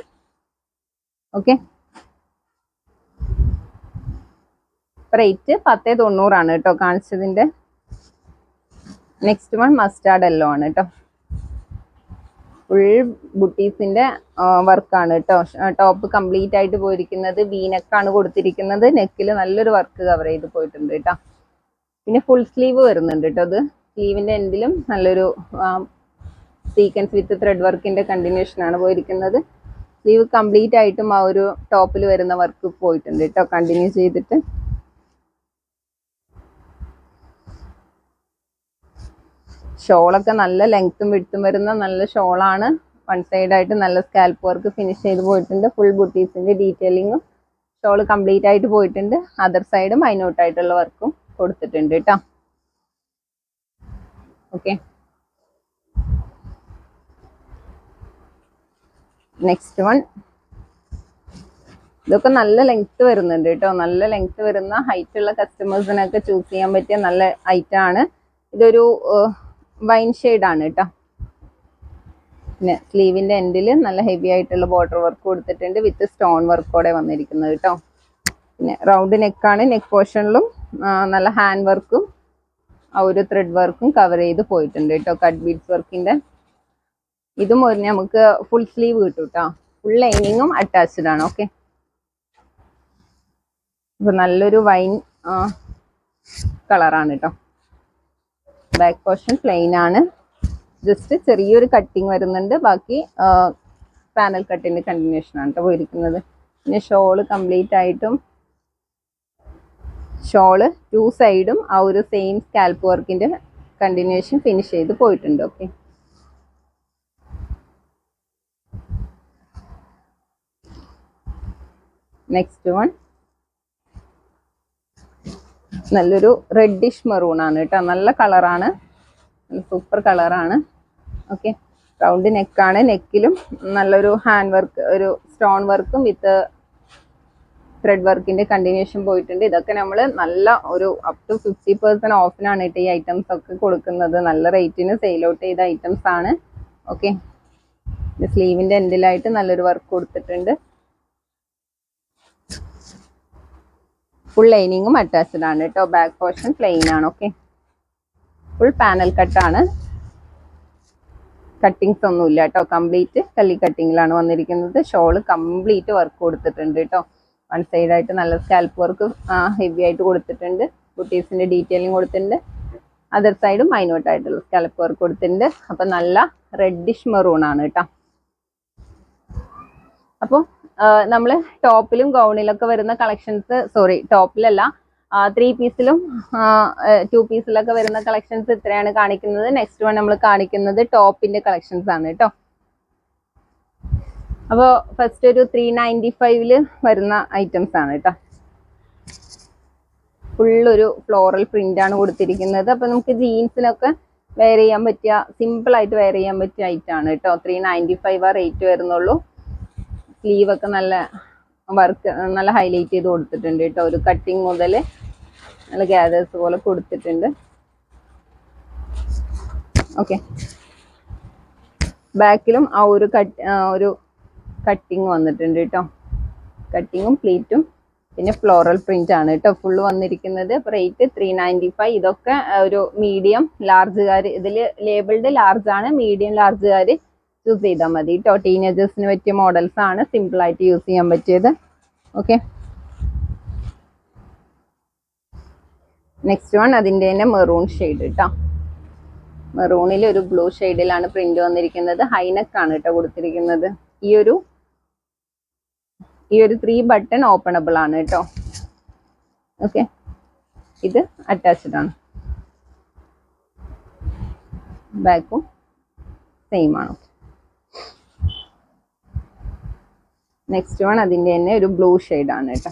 ഓക്കെ, റേറ്റ് 1090 ആണ് കേട്ടോ കാണിച്ചതിന്റെ. നെക്സ്റ്റ് വൺ മസ്റ്റാർഡ് യെല്ലോ ആണ് കേട്ടോ. ഫുൾ ബുട്ടീസിന്റെ വർക്കാണ് കേട്ടോ. ടോപ്പ് കംപ്ലീറ്റ് ആയിട്ട് പോയിരിക്കുന്നത് വീനെക്കാണ് കൊടുത്തിരിക്കുന്നത്. നെക്കിൽ നല്ലൊരു വർക്ക് കവർ ചെയ്ത് പോയിട്ടുണ്ട് കേട്ടോ. പിന്നെ ഫുൾ സ്ലീവ് വരുന്നുണ്ട് കേട്ടോ. അത് സ്ലീവിന്റെ എൻഡിലും നല്ലൊരു സീക്വൻസ് വിത്ത് ത്രെഡ് വർക്കിന്റെ കണ്ടിന്യൂഷൻ ആണ് പോയിരിക്കുന്നത്. സ്ലീവ് കംപ്ലീറ്റ് ആയിട്ടും ആ ഒരു ടോപ്പിൽ വരുന്ന വർക്ക് പോയിട്ടുണ്ട് കേട്ടോ കണ്ടിന്യൂ ചെയ്തിട്ട്. ഷോളൊക്കെ നല്ല ലെങ്ത്തും വിഡ്ത്തും വരുന്ന നല്ല ഷോളാണ്. വൺ സൈഡ് ആയിട്ട് നല്ല സ്കാൽപ്പ് വർക്ക് ഫിനിഷ് ചെയ്ത് പോയിട്ടുണ്ട്. ഫുൾ ബുട്ടീസിന്റെ ഡീറ്റെയിലിങ്ങും ഷോള് കംപ്ലീറ്റ് ആയിട്ട് പോയിട്ടുണ്ട്. അതർ സൈഡ് മൈന്യൂട്ട് ആയിട്ടുള്ള വർക്കും കൊടുത്തിട്ടുണ്ട് കേട്ടോ. ഓക്കെ, നെക്സ്റ്റ് വൺ ഇതൊക്കെ നല്ല ലെങ്ത് വരുന്നുണ്ട് കേട്ടോ. നല്ല ലെങ്ത് വരുന്ന ഹൈറ്റ് ഉള്ള കസ്റ്റമേഴ്സിനൊക്കെ ചൂസ് ചെയ്യാൻ പറ്റിയ നല്ല ഐറ്റം ആണ്. ഇതൊരു വൈൻ ഷെയ്ഡ് ആണ് കേട്ടോ. പിന്നെ സ്ലീവിന്റെ എൻഡിൽ നല്ല ഹെവി ആയിട്ടുള്ള ബോർഡർ വർക്ക് കൊടുത്തിട്ടുണ്ട് വിത്ത് സ്റ്റോൺ വർക്കോടെ വന്നിരിക്കുന്നത് കേട്ടോ. പിന്നെ റൗണ്ട് നെക്കാണ്. നെക്ക് പോർഷനിലും നല്ല ഹാൻഡ് വർക്കും ആ ഒരു ത്രെഡ് വർക്കും കവർ ചെയ്ത് പോയിട്ടുണ്ട് കേട്ടോ. കട്ട് ബീഡ്സ് വർക്കിന്റെ ഇതും നമുക്ക് ഫുൾ സ്ലീവ് കിട്ടും കേട്ടോ. ഫുൾ ലൈനിങ്ങും അറ്റാച്ച്ഡ് ആണ്. ഓക്കെ, ഇപ്പൊ നല്ലൊരു വൈൻ കളറാണ് കേട്ടോ. ബാക്ക് പോർഷൻ പ്ലെയിൻ ആണ്. ജസ്റ്റ് ചെറിയൊരു കട്ടിങ് വരുന്നുണ്ട്. ബാക്കി പാനൽ കട്ടിന്റെ കണ്ടിന്യൂഷൻ ആണ് കേട്ടോ പോയിരിക്കുന്നത്. പിന്നെ ഷോള് കംപ്ലീറ്റ് ആയിട്ടും ഷോള് 2 സൈഡും ആ ഒരു സെയിം സ്കാൽപ്പ് വർക്കിന്റെ കണ്ടിന്യൂഷൻ ഫിനിഷ് ചെയ്ത് പോയിട്ടുണ്ട്. ഓക്കെ, നെക്സ്റ്റ് വൺ നല്ലൊരു റെഡിഷ് മെറൂൺ ആണ് കേട്ടോ. നല്ല കളറാണ്, സൂപ്പർ കളറാണ്. ഓക്കെ, റൗണ്ട് നെക്കാണ്. നെക്കിലും നല്ലൊരു ഹാൻഡ് വർക്ക്, ഒരു സ്റ്റോൺ വർക്കും വിത്ത് ത്രെഡ് വർക്കിന്റെ കണ്ടിന്യൂഷൻ പോയിട്ടുണ്ട്. ഇതൊക്കെ നമ്മൾ നല്ല ഒരു അപ് ടു 50% ഓഫിനാണ് കേട്ടോ ഈ ഐറ്റംസ് ഒക്കെ കൊടുക്കുന്നത്. നല്ല റേറ്റിന് സെയിൽ ഔട്ട് ചെയ്ത ഐറ്റംസ് ആണ്. ഓക്കെ, സ്ലീവിന്റെ എൻഡിലായിട്ട് നല്ലൊരു വർക്ക് കൊടുത്തിട്ടുണ്ട്. ഫുൾ ലൈനിങ്ങും അറ്റാച്ച്ഡ് ആണ് കേട്ടോ. ബാക്ക് പോർഷൻ പ്ലെയിൻ ആണ്. ഓക്കെ, ഫുൾ പാനൽ കട്ടാണ്. കട്ടിങ്സ് ഒന്നും ഇല്ല കേട്ടോ. കംപ്ലീറ്റ് കല്ലി കട്ടിങ്ങിലാണ് വന്നിരിക്കുന്നത്. ഷോള് കംപ്ലീറ്റ് വർക്ക് കൊടുത്തിട്ടുണ്ട് കേട്ടോ. വൺ സൈഡ് ആയിട്ട് നല്ല സ്കാൽപ്പ് വർക്ക് ഹെവി ആയിട്ട് കൊടുത്തിട്ടുണ്ട്. ബുട്ടീസിന്റെ ഡീറ്റെയിലിംഗ് കൊടുത്തിട്ടുണ്ട്. അതർ സൈഡ് മൈന്യൂട്ട് ആയിട്ടുള്ള സ്കാൽപ്പ് വർക്ക് കൊടുത്തിട്ടുണ്ട്. അപ്പൊ നല്ല റെഡിഷ് മെറൂൺ ആണ് കേട്ടോ. അപ്പോൾ നമ്മൾ ടോപ്പിലും ഗൗണിലൊക്കെ വരുന്ന കളക്ഷൻസ്, സോറി ടോപ്പിലല്ല 3 പീസിലും 2 പീസിലൊക്കെ വരുന്ന കളക്ഷൻസ് ഇത്രയാണ് കാണിക്കുന്നത്. നെക്സ്റ്റ് വൺ നമ്മൾ കാണിക്കുന്നത് ടോപ്പിന്റെ കളക്ഷൻസ് ആണ് കേട്ടോ. അപ്പോൾ ഫസ്റ്റ് ഒരു 395 വരുന്ന ഐറ്റംസ് ആണ് കേട്ടോ. ഫുള്ളൊരു ഫ്ലോറൽ പ്രിന്റ് ആണ് കൊടുത്തിരിക്കുന്നത്. അപ്പൊ നമുക്ക് ജീൻസിനൊക്കെ വെയർ ചെയ്യാൻ പറ്റിയ, സിമ്പിൾ ആയിട്ട് വെയർ ചെയ്യാൻ പറ്റിയ ഐറ്റം ആണ് കേട്ടോ. 395 റേറ്റ് വരുന്നുള്ളൂ. സ്ലീവ് ഒക്കെ നല്ല വർക്ക് നല്ല ഹൈലൈറ്റ് ചെയ്ത് കൊടുത്തിട്ടുണ്ട് കേട്ടോ. ഒരു കട്ടിങ് മുതൽ നല്ല ഗ്യാദേഴ്സ് പോലെ കൊടുത്തിട്ടുണ്ട്. ഓക്കെ, ബാക്കിലും ആ ഒരു കട്ടിങ് വന്നിട്ടുണ്ട് കേട്ടോ. കട്ടിങ്ങും പ്ലീറ്റും പിന്നെ ഫ്ലോറൽ പ്രിന്റ് ആണ് കേട്ടോ ഫുള്ള് വന്നിരിക്കുന്നത്. റേറ്റ് 395. ഇതൊക്കെ ഒരു മീഡിയം ലാർജുകാർ, ഇതിൽ ലേബിൾഡ് ലാർജ് ആണ്, മീഡിയം ലാർജുകാർ ചൂസ് ചെയ്താൽ മതി കേട്ടോ. ടീനേജേഴ്സിന് പറ്റിയ മോഡൽസ് ആണ്, സിമ്പിൾ ആയിട്ട് യൂസ് ചെയ്യാൻ പറ്റിയത്. ഓക്കെ, നെക്സ്റ്റ് വൺ അതിൻ്റെ തന്നെ മെറൂൺ ഷെയ്ഡ് കേട്ടോ. മെറൂണിൽ ഒരു ബ്ലൂ ഷെയ്ഡിലാണ് പ്രിന്റ് വന്നിരിക്കുന്നത്. ഹൈനെക്ക് ആണ് കേട്ടോ കൊടുത്തിരിക്കുന്നത്. ഈ ഒരു 3 ബട്ടൺ ഓപ്പണബിൾ ആണ് കേട്ടോ. ഓക്കെ, ഇത് അറ്റാച്ച്ഡ് ആണ്. ബാക്കും സെയിം ആണ്. നെക്സ്റ്റ് വൺ അതിൻ്റെ തന്നെ ഒരു ബ്ലൂ ഷെയ്ഡ് ആണ് കേട്ടോ.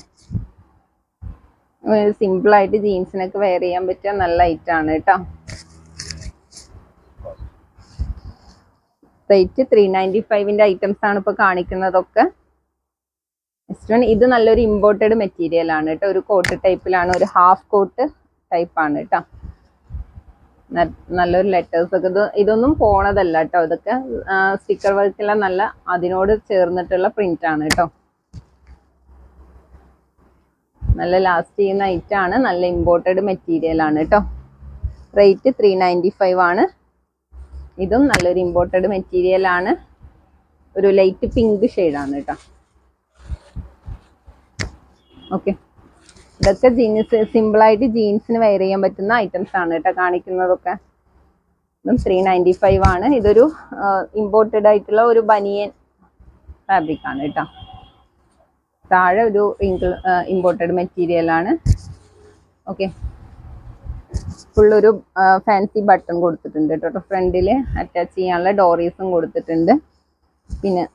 സിമ്പിൾ ആയിട്ട് ജീൻസിനൊക്കെ വെയർ ചെയ്യാൻ പറ്റിയ നല്ല ഐറ്റം ആണ് കേട്ടോ. റേറ്റ് 395 ഐറ്റംസ് ആണ് ഇപ്പോൾ കാണിക്കുന്നതൊക്കെ. നെക്സ്റ്റ് വൺ ഇത് നല്ലൊരു ഇമ്പോർട്ടഡ് മെറ്റീരിയൽ ആണ് കേട്ടോ. ഒരു കോട്ട് ടൈപ്പിലാണ്, ഒരു ഹാഫ് കോട്ട് ടൈപ്പ് ആണ് കേട്ടോ. നല്ലൊരു ലെറ്റേഴ്സ് ഒക്കെ ഇതൊന്നും പോണതല്ല കേട്ടോ. ഇതൊക്കെ സ്റ്റിക്കർ വർക്കെല്ലാം നല്ല അതിനോട് ചേർന്നിട്ടുള്ള പ്രിന്റ് ആണ് കേട്ടോ. നല്ല ലാസ്റ്റ് ചെയ്യുന്ന ഐറ്റം ആണ്, നല്ല ഇമ്പോർട്ടഡ് മെറ്റീരിയൽ ആണ് കേട്ടോ. റേറ്റ് 395 ആണ്. ഇതും നല്ലൊരു ഇമ്പോർട്ടഡ് മെറ്റീരിയൽ ആണ്. ഒരു ലൈറ്റ് പിങ്ക് ഷെയ്ഡാണ് കേട്ടോ. ഓക്കെ, ഇതൊക്കെ ജീൻസ് സിമ്പിളായിട്ട് ജീൻസിന് വെയർ ചെയ്യാൻ പറ്റുന്ന ഐറ്റംസ് ആണ് കേട്ടോ കാണിക്കുന്നതൊക്കെ. ഇതും 395 ആണ്. ഇതൊരു ഇമ്പോർട്ടഡ് ആയിട്ടുള്ള ഒരു ബനിയൻ ഫാബ്രിക് ആണ് കേട്ടോ. താഴെ ഒരു ഇമ്പോർട്ടഡ് മെറ്റീരിയൽ ആണ്. ഓക്കെ, ഫുള്ളൊരു ഫാൻസി ബട്ടൺ കൊടുത്തിട്ടുണ്ട് കേട്ടോ. ഫ്രണ്ടിൽ അറ്റാച്ച് ചെയ്യാനുള്ള ഡോറീസും കൊടുത്തിട്ടുണ്ട്. പിന്നെ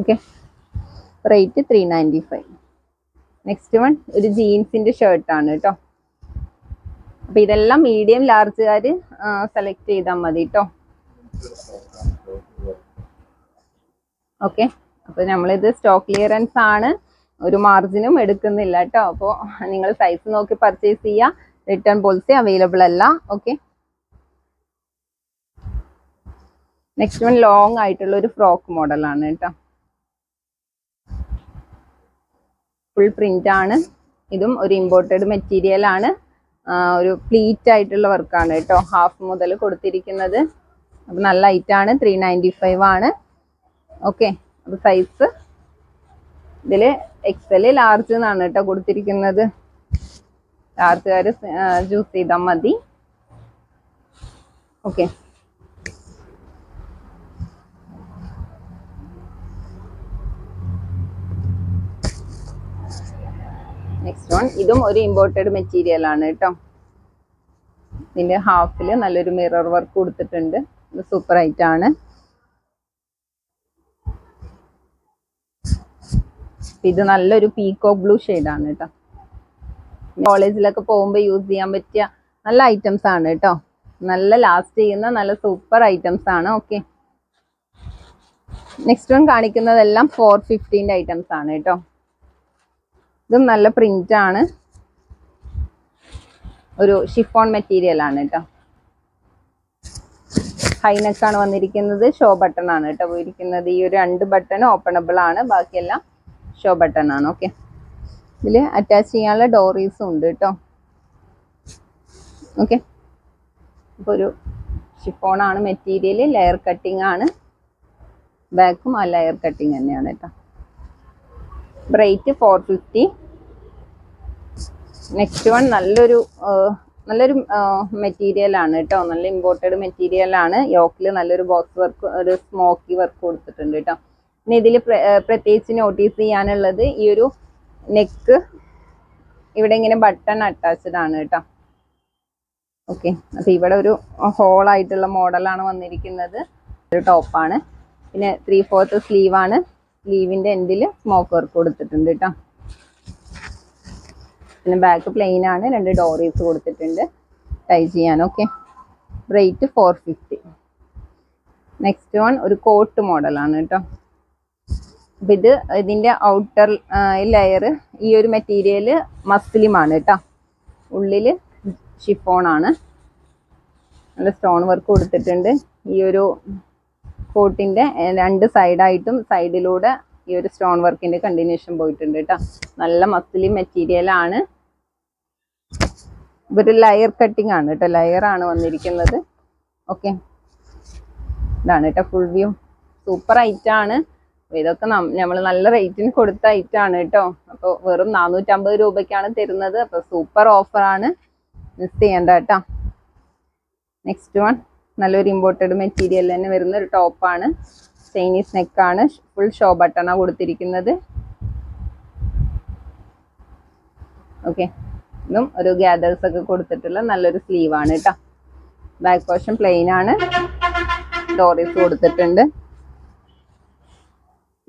ഓക്കെ, റേറ്റ് 395. നെക്സ്റ്റ് വൺ ഒരു ജീൻസിന്റെ ഷർട്ടാണ് കേട്ടോ. അപ്പൊ ഇതെല്ലാം മീഡിയം ലാർജുകാർ സെലക്ട് ചെയ്താൽ മതി കേട്ടോ. ഓക്കെ, അപ്പൊ നമ്മളിത് സ്റ്റോക്ക് ക്ലിയറൻസ് ആണ്, ഒരു മാർജിനും എടുക്കുന്നില്ല കേട്ടോ. അപ്പോൾ നിങ്ങൾ സൈസ് നോക്കി പർച്ചേസ് ചെയ്യുക. റിട്ടേൺ പോളിസി അവൈലബിൾ അല്ല. ഓക്കെ, നെക്സ്റ്റ് വൺ ലോങ് ആയിട്ടുള്ള ഒരു ഫ്രോക്ക് മോഡലാണ് കേട്ടോ. ഫുൾ പ്രിന്റ് ആണ്. ഇതും ഒരു ഇമ്പോർട്ടഡ് മെറ്റീരിയൽ ആണ്. ഒരു പ്ലീറ്റ് ആയിട്ടുള്ള വർക്കാണ് കേട്ടോ. ഹാഫ് മുതൽ കൊടുത്തിരിക്കുന്നത്. അപ്പം നല്ല ഐറ്റം ആണ്. 395 ആണ്. ഓക്കെ, അപ്പോൾ സൈസ് ഇതിൽ XL ലാർജ് എന്നാണ് കേട്ടോ കൊടുത്തിരിക്കുന്നത്. ലാർജുകാർ ചൂസ് ചെയ്താൽ മതി. ഓക്കെ, നെക്സ്റ്റ് വൺ ഇതും ഒരു ഇമ്പോർട്ടഡ് മെറ്റീരിയൽ ആണ് കേട്ടോ. ഇതിന്റെ ഹാഫിൽ നല്ലൊരു മിറർ വർക്ക് കൊടുത്തിട്ടുണ്ട്. ഇത് സൂപ്പർ ഐറ്റം ആണ്. ഇത് നല്ലൊരു പീകോക്ക് ബ്ലൂ ഷെയ്ഡാണ് കേട്ടോ. കോളേജിലൊക്കെ പോകുമ്പോൾ യൂസ് ചെയ്യാൻ പറ്റിയ നല്ല ഐറ്റംസ് ആണ് കേട്ടോ. നല്ല ലാസ്റ്റ് ചെയ്യുന്ന നല്ല സൂപ്പർ ഐറ്റംസ് ആണ്. ഓക്കെ, നെക്സ്റ്റ് വൺ കാണിക്കുന്നതെല്ലാം 415 ഐറ്റംസ് ആണ് കേട്ടോ. ഇതും നല്ല പ്രിന്റ് ആണ്. ഒരു ഷിഫോൺ മെറ്റീരിയൽ ആണ് കേട്ടോ. ഹൈനെക്ക് ആണ് വന്നിരിക്കുന്നത്. ഷോ ബട്ടൺ ആണ് കേട്ടോ പോയിരിക്കുന്നത്. ഈ ഒരു 2 ബട്ടൺ ഓപ്പണബിൾ ആണ്, ബാക്കിയെല്ലാം ഷോ ബട്ടൺ ആണ്. ഓക്കെ, ഇതിൽ അറ്റാച്ച് ചെയ്യാനുള്ള ഡോറീസും ഉണ്ട് കേട്ടോ. ഓക്കെ, അപ്പോൾ ഒരു ഷിഫോൺ ആണ് മെറ്റീരിയൽ. ലെയർ കട്ടിങ് ആണ്. ബാക്കും ആ ലെയർ കട്ടിങ് തന്നെയാണ് കേട്ടോ. റേറ്റ് 450. നെക്സ്റ്റ് വൺ നല്ലൊരു മെറ്റീരിയൽ ആണ് കേട്ടോ. നല്ല ഇമ്പോർട്ടഡ് മെറ്റീരിയൽ ആണ്. യോക്കിൽ നല്ലൊരു ബോക്സ് വർക്ക്, ഒരു സ്മോക്കി വർക്ക് കൊടുത്തിട്ടുണ്ട് കേട്ടോ. പിന്നെ ഇതിൽ പ്രത്യേകിച്ച് നോട്ടീസ് ചെയ്യാനുള്ളത് ഈ ഒരു നെക്ക് ഇവിടെ ഇങ്ങനെ ബട്ടൺ അറ്റാച്ച്ഡ് ആണ് കേട്ടോ. ഓക്കെ, അപ്പോൾ ഇവിടെ ഒരു ഹോളായിട്ടുള്ള മോഡലാണ് വന്നിരിക്കുന്നത്. ഒരു ടോപ്പാണ്. പിന്നെ 3/4 സ്ലീവ് ആണ്. സ്ലീവിൻ്റെ എൻഡിൽ സ്മോക്ക് വർക്ക് കൊടുത്തിട്ടുണ്ട് കേട്ടോ. പിന്നെ ബാക്ക് പ്ലെയിൻ ആണ്. 2 ഡോറീസ് കൊടുത്തിട്ടുണ്ട് ടൈ ചെയ്യാൻ. Okay, rate 450. നെക്സ്റ്റ് വൺ ഒരു കോട്ട് മോഡലാണ് കേട്ടോ. അപ്പം ഇതിൻ്റെ ഔട്ടർ ലെയർ ഈ ഒരു മെറ്റീരിയൽ മസ്ലിമാണ് കേട്ടോ. ഉള്ളിൽ ഷിഫോണാണ്. നല്ല സ്റ്റോൺ വർക്ക് കൊടുത്തിട്ടുണ്ട്. ഈ ഒരു കോട്ടിൻ്റെ 2 സൈഡായിട്ടും സൈഡിലൂടെ ഈ ഒരു സ്റ്റോൺ വർക്കിൻ്റെ കണ്ടിന്യൂഷൻ പോയിട്ടുണ്ട് കേട്ടോ. നല്ല മസ്ലിൻ മെറ്റീരിയലാണ്. ഇതൊരു ലെയർ കട്ടിങ് ആണ് കേട്ടോ. ലെയറാണ് വന്നിരിക്കുന്നത്. ഓക്കെ, ഇതാണ് കേട്ടോ ഫുൾ വ്യൂ. സൂപ്പർ ഐറ്റാണ്. ഇതൊക്കെ നമ്മൾ നല്ല റേറ്റിന് കൊടുത്ത ഐറ്റാണ് കേട്ടോ. അപ്പോൾ വെറും 450 രൂപയ്ക്കാണ് തരുന്നത്. അപ്പോൾ സൂപ്പർ ഓഫറാണ്, മിസ് ചെയ്യണ്ട കേട്ടോ. നെക്സ്റ്റ് വൺ നല്ലൊരു ഇമ്പോർട്ടഡ് മെറ്റീരിയൽ തന്നെ വരുന്ന ഒരു ടോപ്പാണ്. ചൈനീസ് നെക്കാണ്. ഫുൾ ഷോ ബട്ടണാണ് കൊടുത്തിരിക്കുന്നത്. ഓക്കെ, ഇതും ഒരു ഗ്യാദേഴ്സ് ഒക്കെ കൊടുത്തിട്ടുള്ള നല്ലൊരു സ്ലീവാണ് കേട്ടോ. ബാക്ക് പോർഷൻ പ്ലെയിൻ ആണ്. ഡോറീസ് കൊടുത്തിട്ടുണ്ട്.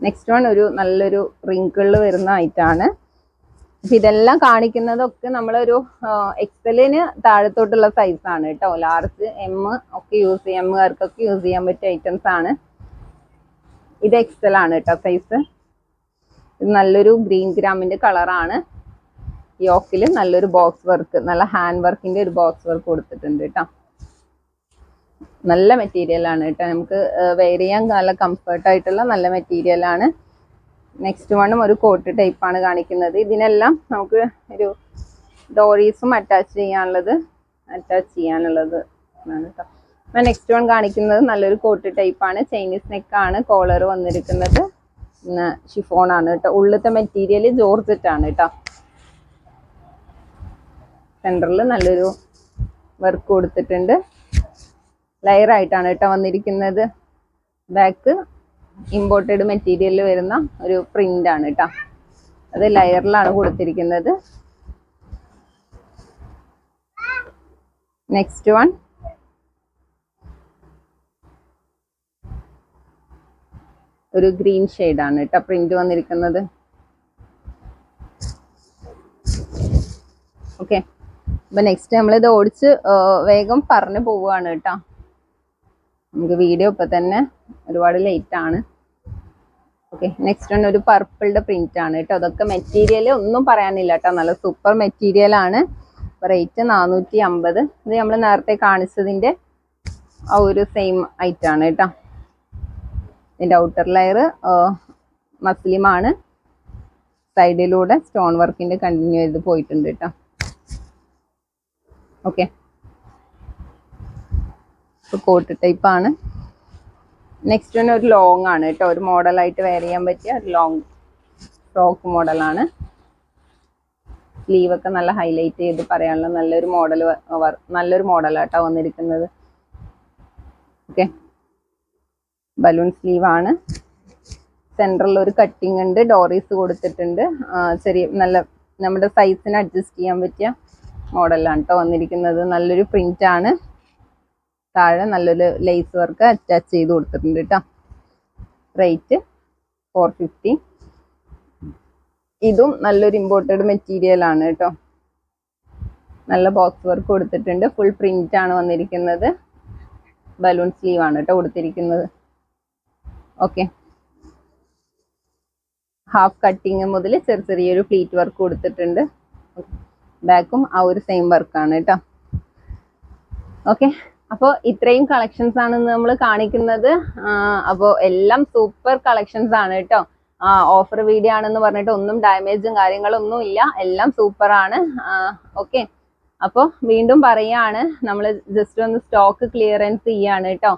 നെക്സ്റ്റ് വൺ ഒരു നല്ലൊരു റിങ്കിളിൽ വരുന്ന ഐറ്റാണ്. അപ്പം ഇതെല്ലാം കാണിക്കുന്നതൊക്കെ നമ്മളൊരു എക്സലിന് താഴത്തോട്ടുള്ള സൈസാണ് കേട്ടോ. ലാർജ്, എം ഒക്കെ യൂസ് ചെയ്യാം, എമ്മുകാർക്കൊക്കെ യൂസ് ചെയ്യാൻ പറ്റിയ ഐറ്റംസ് ആണ്. ഇത് എക്സൽ ആണ് കേട്ടോ സൈസ്. ഇത് നല്ലൊരു ഗ്രീൻ ഗ്രാമിൻ്റെ കളറാണ്. യോക്കിൽ നല്ലൊരു ബോക്സ് വർക്ക്, നല്ല ഹാൻഡ് വർക്കിൻ്റെ ഒരു ബോക്സ് വർക്ക് കൊടുത്തിട്ടുണ്ട് കേട്ടോ. നല്ല മെറ്റീരിയലാണ് കേട്ടോ. നമുക്ക് വെയർ ചെയ്യാൻ നല്ല കംഫർട്ടായിട്ടുള്ള നല്ല മെറ്റീരിയലാണ്. നെക്സ്റ്റ് വണ്ണും ഒരു കോട്ട് ടൈപ്പാണ് കാണിക്കുന്നത്. ഇതിനെല്ലാം നമുക്ക് ഒരു ഡോറീസും അറ്റാച്ച് ചെയ്യാനുള്ളത് ആണ് കേട്ടോ. അപ്പം നെക്സ്റ്റ് വൺ കാണിക്കുന്നത് നല്ലൊരു കോട്ട് ടൈപ്പാണ്. ചൈനീസ് നെക്കാണ്. കോളർ വന്നിരിക്കുന്നത് ഷിഫോണാണ് കേട്ടോ. ഉള്ളിലത്തെ മെറ്റീരിയൽ ജോർജറ്റാണ് കേട്ടോ. സെൻറ്ററിൽ നല്ലൊരു വർക്ക് കൊടുത്തിട്ടുണ്ട്. ലെയർ ആയിട്ടാണ് കേട്ടോ വന്നിരിക്കുന്നത്. ബാക്ക് ഇമ്പോർട്ടഡ് മെറ്റീരിയലിൽ വരുന്ന ഒരു പ്രിന്റ് ആണ് കേട്ടോ. അത് ലെയറിലാണ് കൊടുത്തിരിക്കുന്നത്. നെക്സ്റ്റ് വൺ ഒരു ഗ്രീൻ ഷെയ്ഡാണ് കേട്ടോ പ്രിന്റ് വന്നിരിക്കുന്നത്. ഓക്കെ, അപ്പം നെക്സ്റ്റ് നമ്മളിത് ഓടിച്ച് വേഗം പറഞ്ഞു പോവുകയാണ് കേട്ടോ. നമുക്ക് വീഡിയോ ഇപ്പം തന്നെ ഒരുപാട് ലേറ്റ് ആണ്. ഓക്കെ, നെക്സ്റ്റ് വൺ ഒരു പർപ്പിളുടെ പ്രിന്റ് ആണ് കേട്ടോ. അതൊക്കെ മെറ്റീരിയൽ ഒന്നും പറയാനില്ല കേട്ടോ. നല്ല സൂപ്പർ മെറ്റീരിയൽ ആണ്. റേറ്റ് 450. ഇത് നമ്മൾ നേരത്തെ കാണിച്ചതിൻ്റെ ആ ഒരു സെയിം ഐറ്റാണ് കേട്ടോ. ഇതിൻ്റെ ഔട്ടർ ലെയർ മസ്ലിമാണ്. സൈഡിലൂടെ സ്റ്റോൺ വർക്കിൻ്റെ കണ്ടിന്യൂ ചെയ്ത് പോയിട്ടുണ്ട് കേട്ടോ. ഓക്കെ, കോട്ട് ടൈപ്പാണ്. നെക്സ്റ്റ് വൺ ഒരു ലോങ് ആണ് കേട്ടോ. ഒരു മോഡലായിട്ട് വെയർ ചെയ്യാൻ പറ്റിയ ഒരു ലോങ് ഫ്രോക്ക് മോഡലാണ്. സ്ലീവൊക്കെ നല്ല ഹൈലൈറ്റ് ചെയ്ത് പറയാനുള്ള നല്ലൊരു മോഡലാട്ടോ വന്നിരിക്കുന്നത്. ഓക്കെ, ബലൂൺ സ്ലീവാണ്. സെൻറ്ററിൽ ഒരു കട്ടിങ് ഉണ്ട്. ഡോറീസ് കൊടുത്തിട്ടുണ്ട്. ചെറിയ നല്ല നമ്മുടെ സൈസിന് അഡ്ജസ്റ്റ് ചെയ്യാൻ പറ്റിയ മോഡലാണ് കേട്ടോ വന്നിരിക്കുന്നത്. നല്ലൊരു പ്രിന്റ് ആണ്. താഴെ നല്ലൊരു ലേസ് വർക്ക് അറ്റാച്ച് ചെയ്ത് കൊടുത്തിട്ടുണ്ട് കേട്ടോ. റേറ്റ് 450. ഇതും നല്ലൊരു ഇമ്പോർട്ടഡ് മെറ്റീരിയൽ ആണ് കേട്ടോ. നല്ല ബോക്സ് വർക്ക് കൊടുത്തിട്ടുണ്ട്. ഫുൾ പ്രിന്റ് ആണ് വന്നിരിക്കുന്നത്. ബലൂൺ സ്ലീവ് ആണ് കേട്ടോ കൊടുത്തിരിക്കുന്നത്. ഓക്കെ, ഹാഫ് കട്ടിങ് മുതൽ ചെറിയൊരു പ്ലീറ്റ് വർക്ക് കൊടുത്തിട്ടുണ്ട്. ബാക്കും ആ ഒരു സെയിം വർക്കാണ് കേട്ടോ. ഓക്കെ, അപ്പോൾ ഇത്രയും കളക്ഷൻസ് ആണ് നമ്മൾ കാണിക്കുന്നത്. അപ്പോൾ എല്ലാം സൂപ്പർ കളക്ഷൻസ് ആണ് കേട്ടോ. ഓഫർ വീഡിയോ ആണെന്ന് പറഞ്ഞിട്ട് ഒന്നും ഡാമേജും കാര്യങ്ങളൊന്നും ഇല്ല. എല്ലാം സൂപ്പർ ആണ്. ഓക്കെ, അപ്പോൾ വീണ്ടും പറയാണ്, നമ്മൾ ജസ്റ്റ് ഒന്ന് സ്റ്റോക്ക് ക്ലിയറൻസ് ചെയ്യാണ് കേട്ടോ.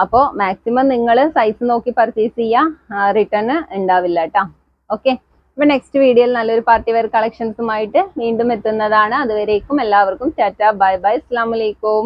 അപ്പോൾ മാക്സിമം നിങ്ങൾ സൈസ് നോക്കി പർച്ചേസ് ചെയ്യുക. റിട്ടേൺ ഉണ്ടാവില്ല കേട്ടോ. ഓക്കെ, അപ്പോൾ നെക്സ്റ്റ് വീഡിയോയിൽ നല്ലൊരു പാർട്ടി വെയർ കളക്ഷൻസുമായിട്ട് വീണ്ടും എത്തുന്നതാണ്. അതുവരേക്കും എല്ലാവർക്കും ടാറ്റ, ബൈ ബൈ, അസ്സലാമു അലൈക്കും.